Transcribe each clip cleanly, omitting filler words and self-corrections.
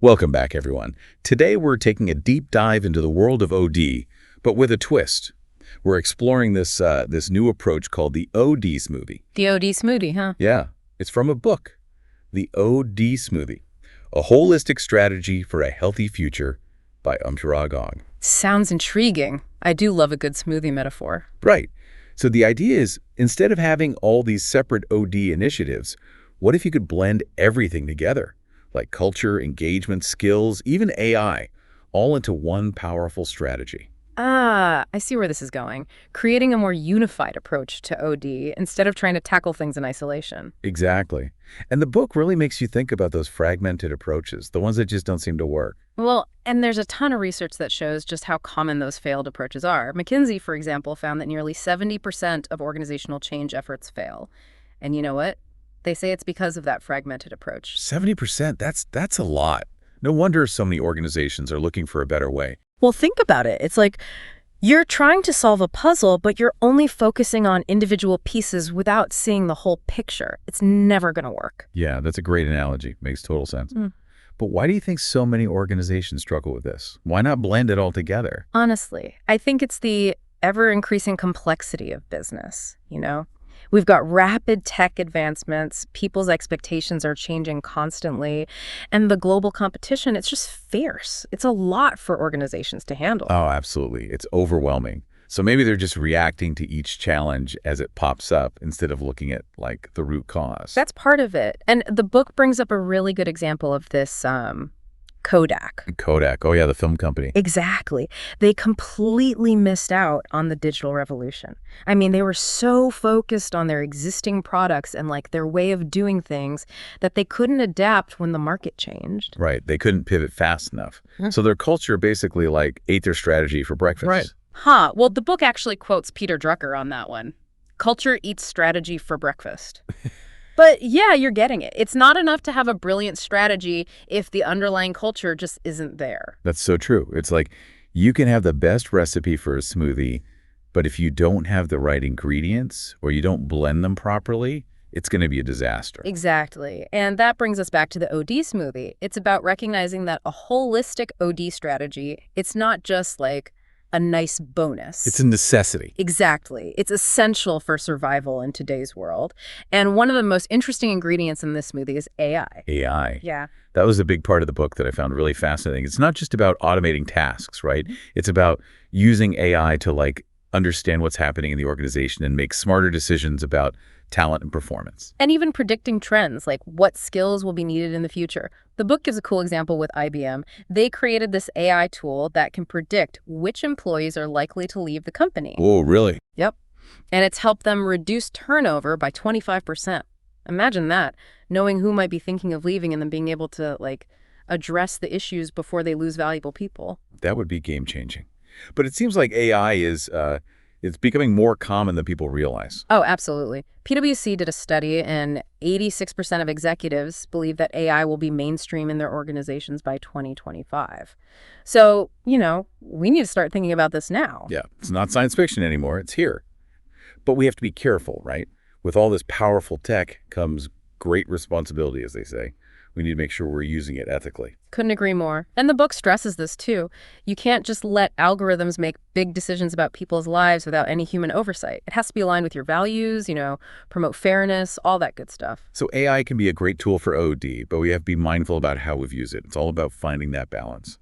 Welcome back, everyone. Today we're taking a deep dive into the world of OD, but with a twist. We're exploring this new approach called the OD smoothie. The OD smoothie, huh? Yeah, it's from a book, The OD Smoothie, a holistic strategy for a healthy future by Gong. Sounds intriguing. I do love a good smoothie metaphor. Right. So the idea is, instead of having all these separate OD initiatives, what if you could blend everything together? Like culture, engagement, skills, even AI, all into one powerful strategy. Ah, I see where this is going. Creating a more unified approach to OD instead of trying to tackle things in isolation. Exactly. And the book really makes you think about those fragmented approaches, the ones that just don't seem to work. Well, and there's a ton of research that shows just how common those failed approaches are. McKinsey, for example, found that nearly 70% of organizational change efforts fail. And you know what? They say it's because of that fragmented approach. 70%, that's a lot. No wonder so many organizations are looking for a better way. Well, think about it. It's like you're trying to solve a puzzle, but you're only focusing on individual pieces without seeing the whole picture. It's never going to work. Yeah, that's a great analogy. Makes total sense. But why do you think so many organizations struggle with this? Why not blend it all together? Honestly, I think it's the ever-increasing complexity of business, We've got rapid tech advancements, people's expectations are changing constantly, and the global competition, it's just fierce. It's a lot for organizations to handle. Oh, absolutely. It's overwhelming. So maybe they're just reacting to each challenge as it pops up instead of looking at, like, the root cause. That's part of it. And the book brings up a really good example of this, Kodak. Kodak. Oh, yeah, the film company. Exactly. They completely missed out on the digital revolution. I mean, they were so focused on their existing products and like their way of doing things that they couldn't adapt when the market changed. Right. They couldn't pivot fast enough. So their culture basically like ate their strategy for breakfast. Right. Huh. Well, the book actually quotes Peter Drucker on that one. Culture eats strategy for breakfast. But yeah, you're getting it. It's not enough to have a brilliant strategy if the underlying culture just isn't there. That's so true. It's like you can have the best recipe for a smoothie, but if you don't have the right ingredients or you don't blend them properly, it's going to be a disaster. Exactly. And that brings us back to the OD smoothie. It's about recognizing that a holistic OD strategy, it's not just like a nice bonus. It's a necessity. Exactly. It's essential for survival in today's world. And one of the most interesting ingredients in this smoothie is AI. AI. Yeah. That was a big part of the book that I found really fascinating. It's not just about automating tasks, right? It's about using AI to like understand what's happening in the organization and make smarter decisions about talent and performance. And even predicting trends, like what skills will be needed in the future. The book gives a cool example with IBM. They created this AI tool that can predict which employees are likely to leave the company. Oh, really? Yep. And it's helped them reduce turnover by 25%. Imagine that, knowing who might be thinking of leaving and then being able to, like, address the issues before they lose valuable people. That would be game-changing. But it seems like AI is it's becoming more common than people realize. Oh, absolutely. PwC did a study, and 86% of executives believe that AI will be mainstream in their organizations by 2025. So, we need to start thinking about this now. Yeah, it's not science fiction anymore. It's here. But we have to be careful, right? With all this powerful tech comes great responsibility, as they say. We need to make sure we're using it ethically. Couldn't agree more. And the book stresses this too. You can't just let algorithms make big decisions about people's lives without any human oversight. It has to be aligned with your values, promote fairness, all that good stuff. So AI can be a great tool for OD, but we have to be mindful about how we've used it. It's all about finding that balance.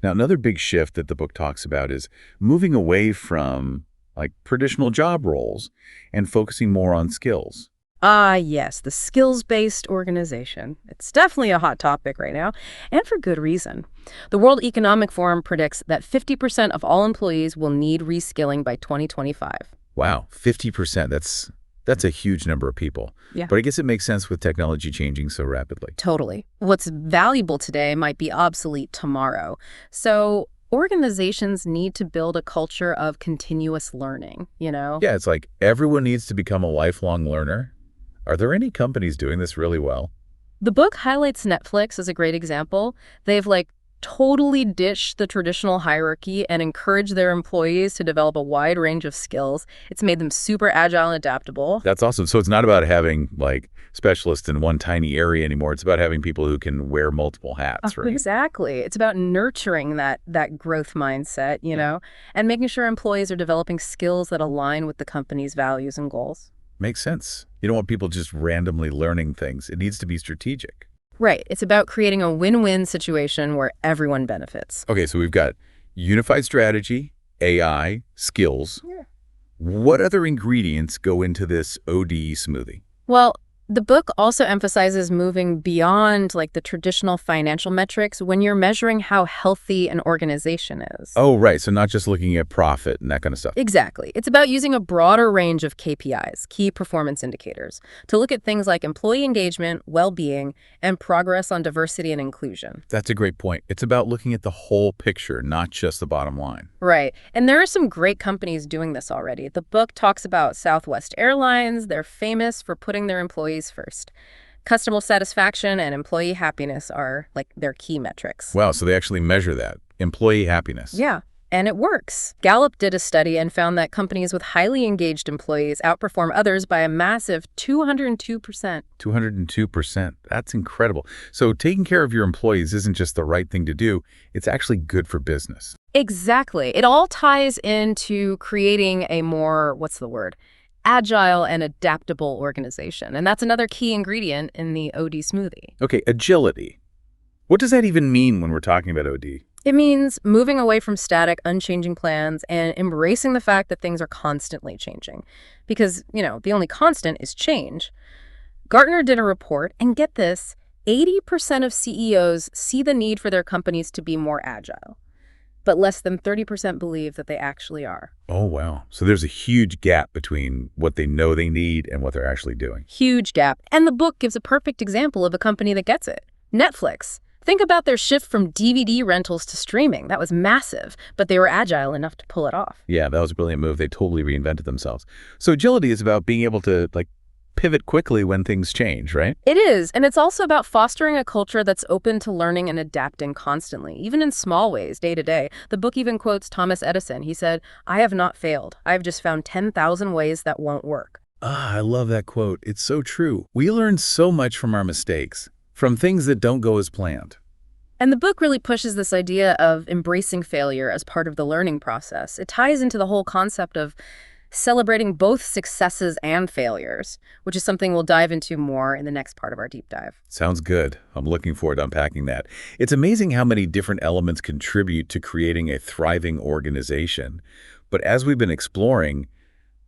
Now, another big shift that the book talks about is moving away from like traditional job roles and focusing more on skills. Ah, yes, the skills-based organization. It's definitely a hot topic right now, and for good reason. The World Economic Forum predicts that 50% of all employees will need reskilling by 2025. Wow, 50%. That's a huge number of people. Yeah. But I guess it makes sense with technology changing so rapidly. Totally. What's valuable today might be obsolete tomorrow. So organizations need to build a culture of continuous learning, Yeah, it's like everyone needs to become a lifelong learner. Are there any companies doing this really well? The book highlights Netflix as a great example. They've totally ditch the traditional hierarchy and encourage their employees to develop a wide range of skills. It's made them super agile and adaptable. That's awesome. So it's not about having like specialists in one tiny area anymore. It's about having people who can wear multiple hats, right? Exactly. It's about nurturing that growth mindset, and making sure employees are developing skills that align with the company's values and goals. Makes sense. You don't want people just randomly learning things. It needs to be strategic. Right. It's about creating a win-win situation where everyone benefits. Okay, so we've got unified strategy, AI, skills. Yeah. What other ingredients go into this OD smoothie? Well, the book also emphasizes moving beyond like the traditional financial metrics when you're measuring how healthy an organization is. Oh, right. So not just looking at profit and that kind of stuff. Exactly. It's about using a broader range of KPIs, key performance indicators, to look at things like employee engagement, well-being, and progress on diversity and inclusion. That's a great point. It's about looking at the whole picture, not just the bottom line. Right. And there are some great companies doing this already. The book talks about Southwest Airlines. They're famous for putting their employees first. Customer satisfaction and employee happiness are like their key metrics. Wow, so they actually measure that. Employee happiness. Yeah. And it works. Gallup did a study and found that companies with highly engaged employees outperform others by a massive 202%. 202%. That's incredible. So taking care of your employees isn't just the right thing to do. It's actually good for business. Exactly. It all ties into creating a more, agile and adaptable organization. And that's another key ingredient in the OD smoothie. Okay, agility. What does that even mean when we're talking about OD? It means moving away from static, unchanging plans and embracing the fact that things are constantly changing. Because, the only constant is change. Gartner did a report, and get this, 80% of CEOs see the need for their companies to be more agile. But less than 30% believe that they actually are. Oh, wow. So there's a huge gap between what they know they need and what they're actually doing. Huge gap. And the book gives a perfect example of a company that gets it. Netflix. Think about their shift from DVD rentals to streaming. That was massive, but they were agile enough to pull it off. Yeah, that was a brilliant move. They totally reinvented themselves. So agility is about being able to pivot quickly when things change, right? It is, and it's also about fostering a culture that's open to learning and adapting constantly, even in small ways, day to day. The book even quotes Thomas Edison. He said, "I have not failed. I've just found 10,000 ways that won't work." I love that quote. It's so true. We learn so much from our mistakes, from things that don't go as planned. And the book really pushes this idea of embracing failure as part of the learning process. It ties into the whole concept of celebrating both successes and failures, which is something we'll dive into more in the next part of our deep dive. Sounds good. I'm looking forward to unpacking that. It's amazing how many different elements contribute to creating a thriving organization. But as we've been exploring,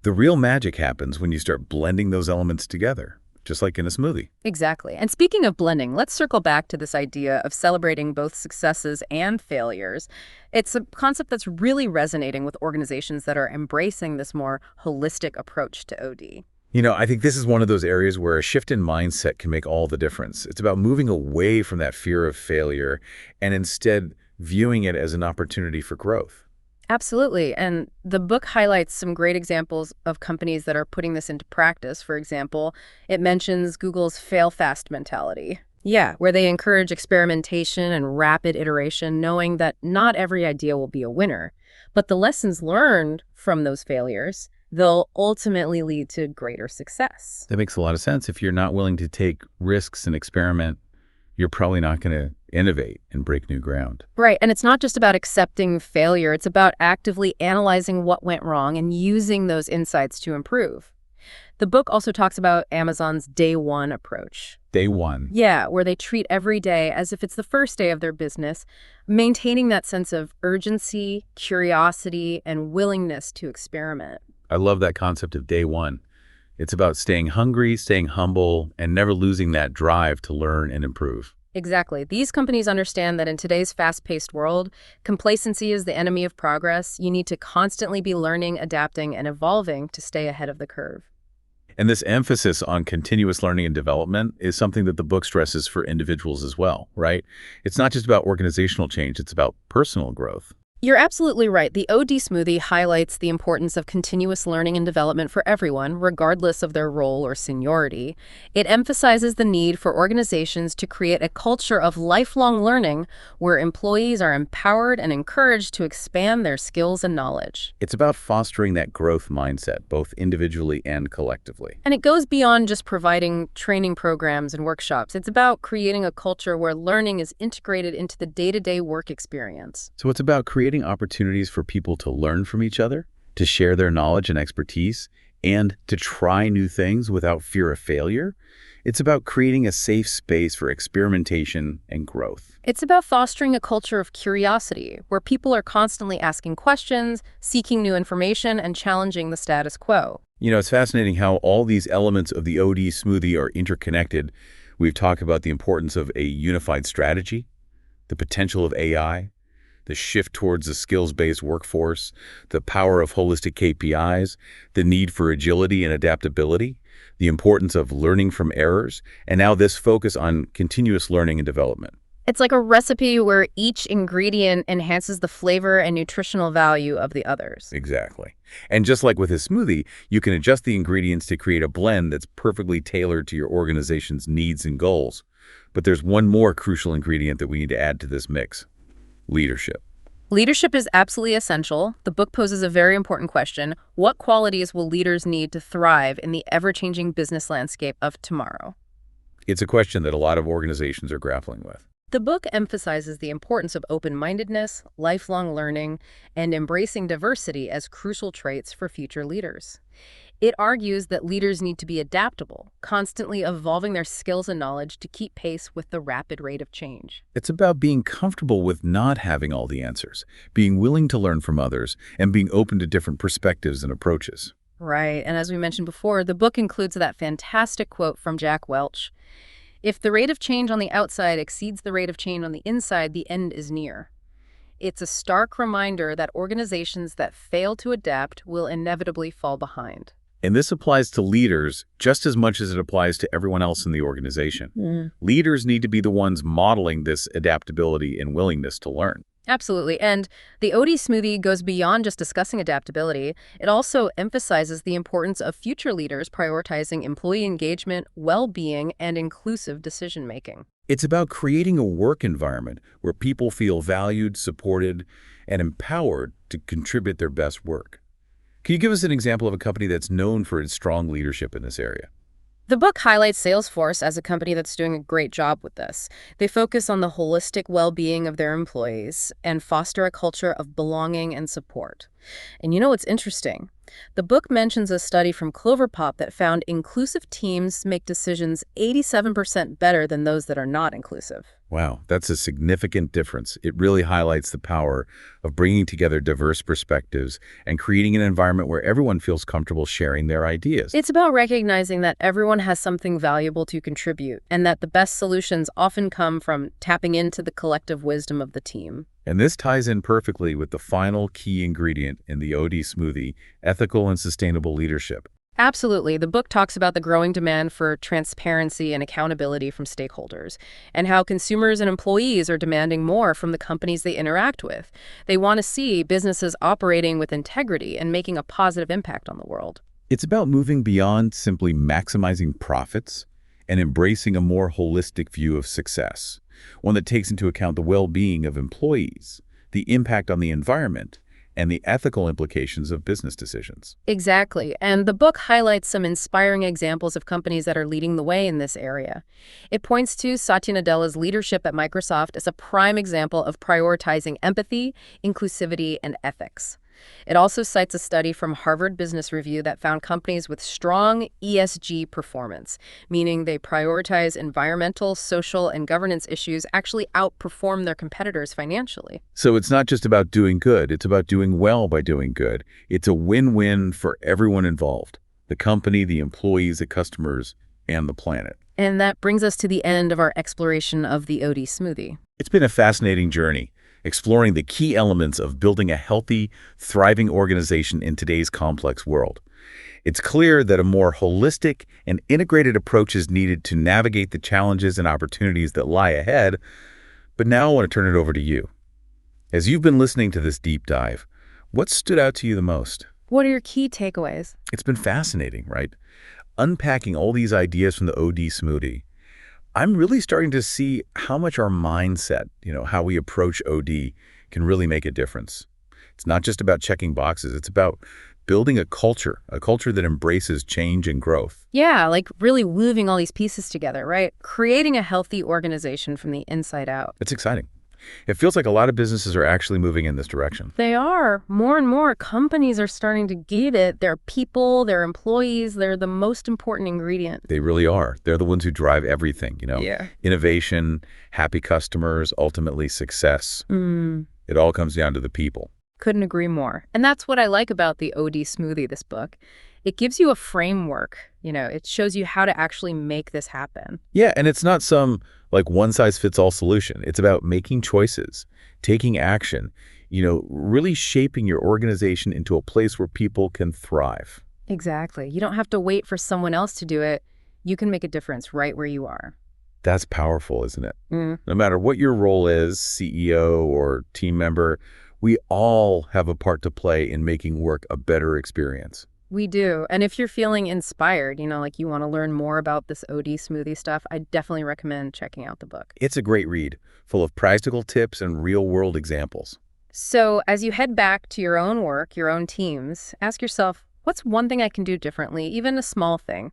the real magic happens when you start blending those elements together, just like in a smoothie. Exactly. And speaking of blending, let's circle back to this idea of celebrating both successes and failures. It's a concept that's really resonating with organizations that are embracing this more holistic approach to OD. I think this is one of those areas where a shift in mindset can make all the difference. It's about moving away from that fear of failure and instead viewing it as an opportunity for growth. Absolutely. And the book highlights some great examples of companies that are putting this into practice. For example, it mentions Google's fail fast mentality. Yeah, where they encourage experimentation and rapid iteration, knowing that not every idea will be a winner. But the lessons learned from those failures, they'll ultimately lead to greater success. That makes a lot of sense. If you're not willing to take risks and experiment, you're probably not going to innovate and break new ground. Right. And it's not just about accepting failure. It's about actively analyzing what went wrong and using those insights to improve. The book also talks about Amazon's day one approach. Day one. Yeah, where they treat every day as if it's the first day of their business, maintaining that sense of urgency, curiosity, and willingness to experiment. I love that concept of day one. It's about staying hungry, staying humble, and never losing that drive to learn and improve. Exactly. These companies understand that in today's fast-paced world, complacency is the enemy of progress. You need to constantly be learning, adapting, and evolving to stay ahead of the curve. And this emphasis on continuous learning and development is something that the book stresses for individuals as well, right? It's not just about organizational change, it's about personal growth. You're absolutely right. The OD Smoothie highlights the importance of continuous learning and development for everyone, regardless of their role or seniority. It emphasizes the need for organizations to create a culture of lifelong learning where employees are empowered and encouraged to expand their skills and knowledge. It's about fostering that growth mindset, both individually and collectively. And it goes beyond just providing training programs and workshops. It's about creating a culture where learning is integrated into the day-to-day work experience. So it's about creating opportunities for people to learn from each other, to share their knowledge and expertise, and to try new things without fear of failure. It's about creating a safe space for experimentation and growth. It's about fostering a culture of curiosity, where people are constantly asking questions, seeking new information, and challenging the status quo. You know, it's fascinating how all these elements of the OD Smoothie are interconnected. We've talked about the importance of a unified strategy, the potential of AI, the shift towards a skills-based workforce, the power of holistic KPIs, the need for agility and adaptability, the importance of learning from errors, and now this focus on continuous learning and development. It's like a recipe where each ingredient enhances the flavor and nutritional value of the others. Exactly. And just like with a smoothie, you can adjust the ingredients to create a blend that's perfectly tailored to your organization's needs and goals. But there's one more crucial ingredient that we need to add to this mix: leadership. Leadership is absolutely essential. The book poses a very important question. What qualities will leaders need to thrive in the ever-changing business landscape of tomorrow? It's a question that a lot of organizations are grappling with. The book emphasizes the importance of open-mindedness, lifelong learning, and embracing diversity as crucial traits for future leaders. It argues that leaders need to be adaptable, constantly evolving their skills and knowledge to keep pace with the rapid rate of change. It's about being comfortable with not having all the answers, being willing to learn from others, and being open to different perspectives and approaches. Right, and as we mentioned before, the book includes that fantastic quote from Jack Welch: "If the rate of change on the outside exceeds the rate of change on the inside, the end is near." It's a stark reminder that organizations that fail to adapt will inevitably fall behind. And this applies to leaders just as much as it applies to everyone else in the organization. Leaders need to be the ones modeling this adaptability and willingness to learn. Absolutely. And the OD Smoothie goes beyond just discussing adaptability. It also emphasizes the importance of future leaders prioritizing employee engagement, well-being, and inclusive decision-making. It's about creating a work environment where people feel valued, supported, and empowered to contribute their best work. Can you give us an example of a company that's known for its strong leadership in this area? The book highlights Salesforce as a company that's doing a great job with this. They focus on the holistic well-being of their employees and foster a culture of belonging and support. And you know what's interesting? The book mentions a study from Cloverpop that found inclusive teams make decisions 87% better than those that are not inclusive. Wow, that's a significant difference. It really highlights the power of bringing together diverse perspectives and creating an environment where everyone feels comfortable sharing their ideas. It's about recognizing that everyone has something valuable to contribute and that the best solutions often come from tapping into the collective wisdom of the team. And this ties in perfectly with the final key ingredient in the OD Smoothie: ethical and sustainable leadership. Absolutely. The book talks about the growing demand for transparency and accountability from stakeholders, and how consumers and employees are demanding more from the companies they interact with. They want to see businesses operating with integrity and making a positive impact on the world. It's about moving beyond simply maximizing profits and embracing a more holistic view of success, one that takes into account the well-being of employees, the impact on the environment, and the ethical implications of business decisions. Exactly. And the book highlights some inspiring examples of companies that are leading the way in this area. It points to Satya Nadella's leadership at Microsoft as a prime example of prioritizing empathy, inclusivity, and ethics. It also cites a study from Harvard Business Review that found companies with strong ESG performance, meaning they prioritize environmental, social, and governance issues, actually outperform their competitors financially. So it's not just about doing good, it's about doing well by doing good. It's a win-win for everyone involved: the company, the employees, the customers, and the planet. And that brings us to the end of our exploration of the OD Smoothie. It's been a fascinating journey, exploring the key elements of building a healthy, thriving organization in today's complex world. It's clear that a more holistic and integrated approach is needed to navigate the challenges and opportunities that lie ahead. But now I want to turn it over to you. As you've been listening to this deep dive, what stood out to you the most? What are your key takeaways? It's been fascinating, right? Unpacking all these ideas from the OD smoothie. I'm really starting to see how much our mindset, how we approach OD can really make a difference. It's not just about checking boxes. It's about building a culture that embraces change and growth. Yeah, like really weaving all these pieces together, right? Creating a healthy organization from the inside out. It's exciting. It feels like a lot of businesses are actually moving in this direction. They are. More and more companies are starting to get it. Their people, their employees, they're the most important ingredient. They really are. They're the ones who drive everything, Yeah. Innovation, happy customers, ultimately success. It all comes down to the people. Couldn't agree more. And that's what I like about the OD Smoothie, this book. It gives you a framework. It shows you how to actually make this happen. Yeah, and it's not some one-size-fits-all solution. It's about making choices, taking action, really shaping your organization into a place where people can thrive. Exactly. You don't have to wait for someone else to do it. You can make a difference right where you are. That's powerful, isn't it? No matter what your role is, CEO or team member, we all have a part to play in making work a better experience. We do. And if you're feeling inspired, like you want to learn more about this OD smoothie stuff, I definitely recommend checking out the book. It's a great read, full of practical tips and real-world examples. So as you head back to your own work, your own teams, ask yourself, what's one thing I can do differently, even a small thing,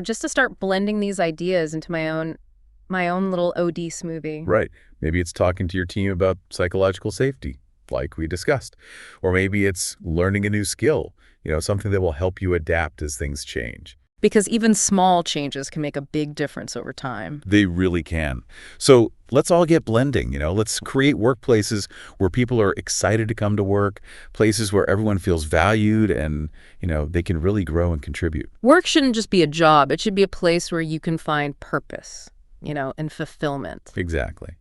just to start blending these ideas into my own little OD smoothie. Right. Maybe it's talking to your team about psychological safety, like we discussed. Or maybe it's learning a new skill, something that will help you adapt as things change. Because even small changes can make a big difference over time. They really can. So let's all get blending, Let's create workplaces where people are excited to come to work, places where everyone feels valued and, they can really grow and contribute. Work shouldn't just be a job. It should be a place where you can find purpose, and fulfillment. Exactly.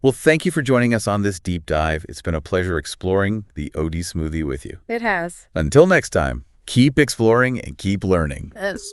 Well, thank you for joining us on this deep dive. It's been a pleasure exploring the OD smoothie with you. It has. Until next time, keep exploring and keep learning. Yes.